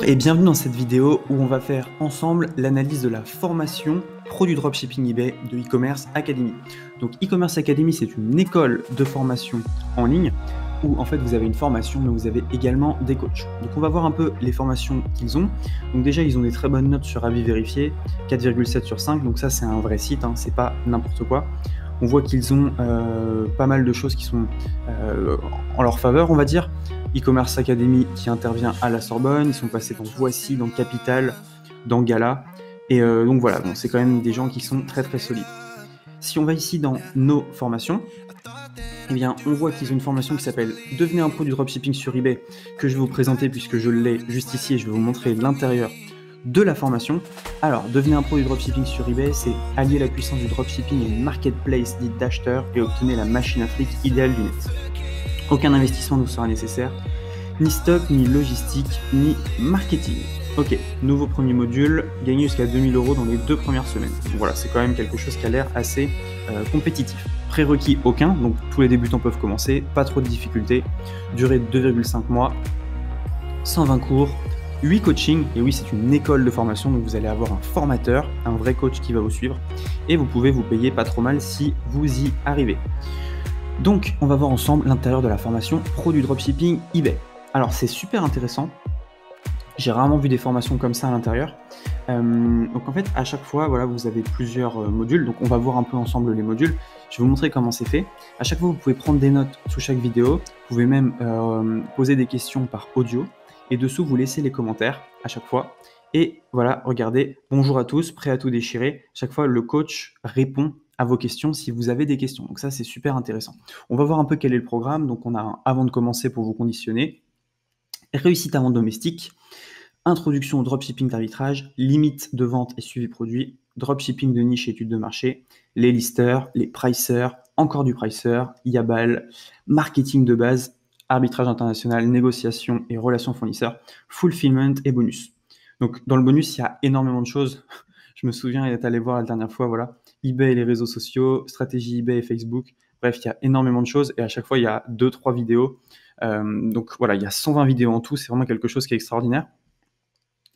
et bienvenue dans cette vidéo où on va faire ensemble l'analyse de la formation Pro du Dropshipping eBay de e-commerce Academy. Donc e-commerce Academy, c'est une école de formation en ligne où en fait vous avez une formation mais vous avez également des coachs. Donc on va voir un peu les formations qu'ils ont. Donc déjà ils ont des très bonnes notes sur avis vérifié, 4,7 sur 5, donc ça c'est un vrai site, hein, c'est pas n'importe quoi. On voit qu'ils ont pas mal de choses qui sont en leur faveur, on va dire. E-commerce Academy qui intervient à la Sorbonne, ils sont passés dans Voici, dans Capital, dans Gala. Et donc voilà, bon, c'est quand même des gens qui sont très très solides. Si on va ici dans nos formations, eh bien, on voit qu'ils ont une formation qui s'appelle « Devenez un pro du dropshipping sur eBay » que je vais vous présenter puisque je l'ai juste ici et je vais vous montrer l'intérieur de la formation. Alors, devenez un pro du dropshipping sur eBay, c'est allier la puissance du dropshipping à une marketplace dite d'acheteurs et obtenir la machine à fric idéale du net. Aucun investissement ne sera nécessaire, ni stock, ni logistique, ni marketing. Ok, nouveau premier module, gagner jusqu'à 2000 € dans les 2 premières semaines. Donc voilà, c'est quand même quelque chose qui a l'air assez compétitif. Prérequis aucun, donc tous les débutants peuvent commencer, pas trop de difficultés, durée de 2,5 mois, 120 cours, 8 coachings, et oui c'est une école de formation, donc vous allez avoir un formateur, un vrai coach qui va vous suivre, et vous pouvez vous payer pas trop mal si vous y arrivez. Donc on va voir ensemble l'intérieur de la formation Pro du Dropshipping eBay. Alors c'est super intéressant, j'ai rarement vu des formations comme ça à l'intérieur. Donc en fait à chaque fois voilà, vous avez plusieurs modules, donc on va voir un peu ensemble les modules. Je vais vous montrer comment c'est fait. À chaque fois vous pouvez prendre des notes sous chaque vidéo, vous pouvez même poser des questions par audio, et dessous vous laissez les commentaires à chaque fois. Et voilà, regardez, bonjour à tous, prêt à tout déchirer. Chaque fois le coach répond à vos questions si vous avez des questions. Donc ça c'est super intéressant. On va voir un peu quel est le programme. Donc on a un avant de commencer pour vous conditionner, réussite à vente domestique, introduction au dropshipping d'arbitrage, limite de vente et suivi produit, dropshipping de niche et études de marché, les listers, les pricers, encore du pricer, Yabal, marketing de base, arbitrage international, négociation et relations fournisseurs, fulfillment et bonus. Donc dans le bonus, il y a énormément de choses. Je me souviens d'être allé voir la dernière fois, voilà, eBay et les réseaux sociaux, stratégie eBay et Facebook. Bref, il y a énormément de choses et à chaque fois, il y a 2-3 vidéos. Donc voilà, il y a 120 vidéos en tout, c'est vraiment quelque chose qui est extraordinaire.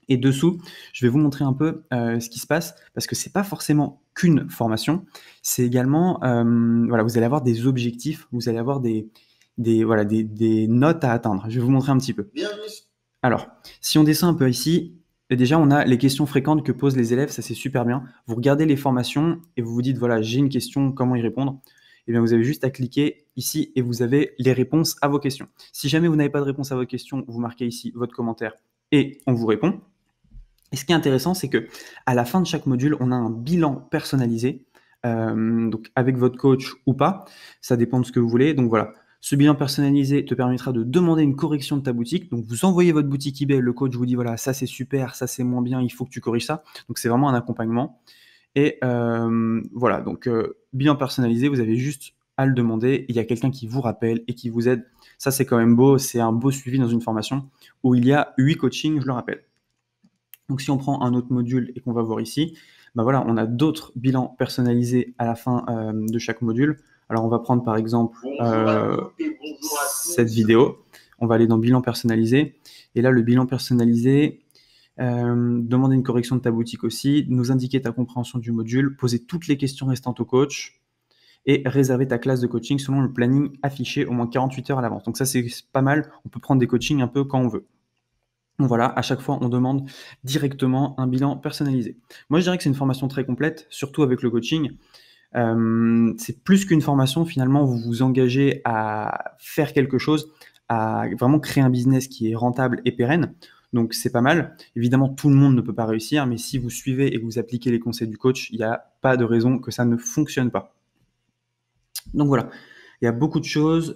Et dessous, je vais vous montrer un peu ce qui se passe, parce que c'est pas forcément qu'une formation, c'est également, voilà, vous allez avoir des objectifs, vous allez avoir des notes à atteindre. Je vais vous montrer un petit peu. Bienvenue. Alors, si on descend un peu ici, déjà on a les questions fréquentes que posent les élèves, ça c'est super bien. Vous regardez les formations et vous vous dites, voilà, j'ai une question, comment y répondre? Eh bien, vous avez juste à cliquer ici et vous avez les réponses à vos questions. Si jamais vous n'avez pas de réponse à vos questions, vous marquez ici votre commentaire et on vous répond. Et ce qui est intéressant, c'est que à la fin de chaque module, on a un bilan personnalisé, donc avec votre coach ou pas, ça dépend de ce que vous voulez. Donc voilà, ce bilan personnalisé te permettra de demander une correction de ta boutique. Donc vous envoyez votre boutique eBay, le coach vous dit voilà, ça c'est super, ça c'est moins bien, il faut que tu corriges ça. Donc c'est vraiment un accompagnement. Et voilà, donc bilan personnalisé, vous avez juste à le demander. Il y a quelqu'un qui vous rappelle et qui vous aide. Ça c'est quand même beau, c'est un beau suivi dans une formation où il y a 8 coachings, je le rappelle. Donc si on prend un autre module et qu'on va voir ici, ben voilà, on a d'autres bilans personnalisés à la fin de chaque module. Alors on va prendre par exemple cette vidéo. On va aller dans bilan personnalisé. Et là, le bilan personnalisé, demander une correction de ta boutique aussi, nous indiquer ta compréhension du module, poser toutes les questions restantes au coach et réserver ta classe de coaching selon le planning affiché au moins 48 heures à l'avance. Donc ça, c'est pas mal. On peut prendre des coachings un peu quand on veut. Donc voilà, à chaque fois, on demande directement un bilan personnalisé. Moi, je dirais que c'est une formation très complète, surtout avec le coaching. C'est plus qu'une formation, finalement, vous vous engagez à faire quelque chose, à vraiment créer un business qui est rentable et pérenne. Donc c'est pas mal. Évidemment, tout le monde ne peut pas réussir, mais si vous suivez et que vous appliquez les conseils du coach, il n'y a pas de raison que ça ne fonctionne pas. Donc voilà. Il y a beaucoup de choses,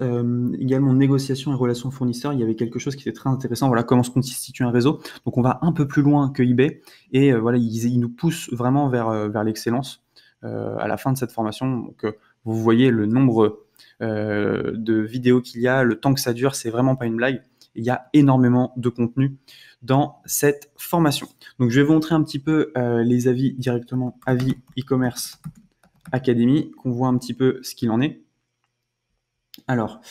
également négociation et relations fournisseurs, il y avait quelque chose qui était très intéressant, voilà comment se constitue un réseau. Donc on va un peu plus loin que eBay et voilà, ils nous poussent vraiment vers l'excellence à la fin de cette formation. Donc vous voyez le nombre de vidéos qu'il y a, le temps que ça dure, c'est vraiment pas une blague. Il y a énormément de contenu dans cette formation. Donc je vais vous montrer un petit peu les avis directement, avis e-commerce Academy, qu'on voit un petit peu ce qu'il en est. Alors,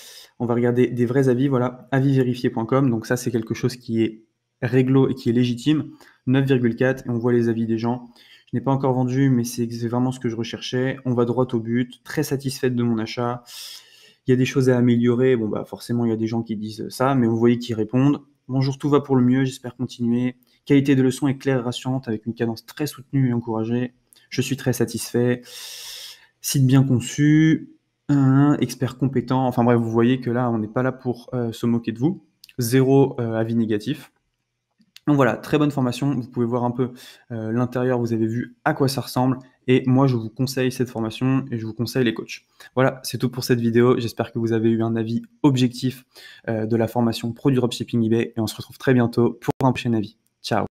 on va regarder des vrais avis, voilà, avisvérifié.com, donc ça c'est quelque chose qui est réglo et qui est légitime, 9,4 et on voit les avis des gens. Je n'ai pas encore vendu, mais c'est vraiment ce que je recherchais. On va droit au but, très satisfaite de mon achat. Il y a des choses à améliorer. Bon, bah, forcément, il y a des gens qui disent ça, mais vous voyez qu'ils répondent. Bonjour, tout va pour le mieux, j'espère continuer. Qualité de leçon est claire et rassurante avec une cadence très soutenue et encouragée. Je suis très satisfait. Site bien conçu, expert compétent. Enfin bref, vous voyez que là, on n'est pas là pour se moquer de vous. Zéro avis négatif. Donc voilà, très bonne formation. Vous pouvez voir un peu l'intérieur, vous avez vu à quoi ça ressemble. Et moi, je vous conseille cette formation et je vous conseille les coachs. Voilà, c'est tout pour cette vidéo. J'espère que vous avez eu un avis objectif de la formation Pro du Dropshipping eBay. Et on se retrouve très bientôt pour un prochain avis. Ciao!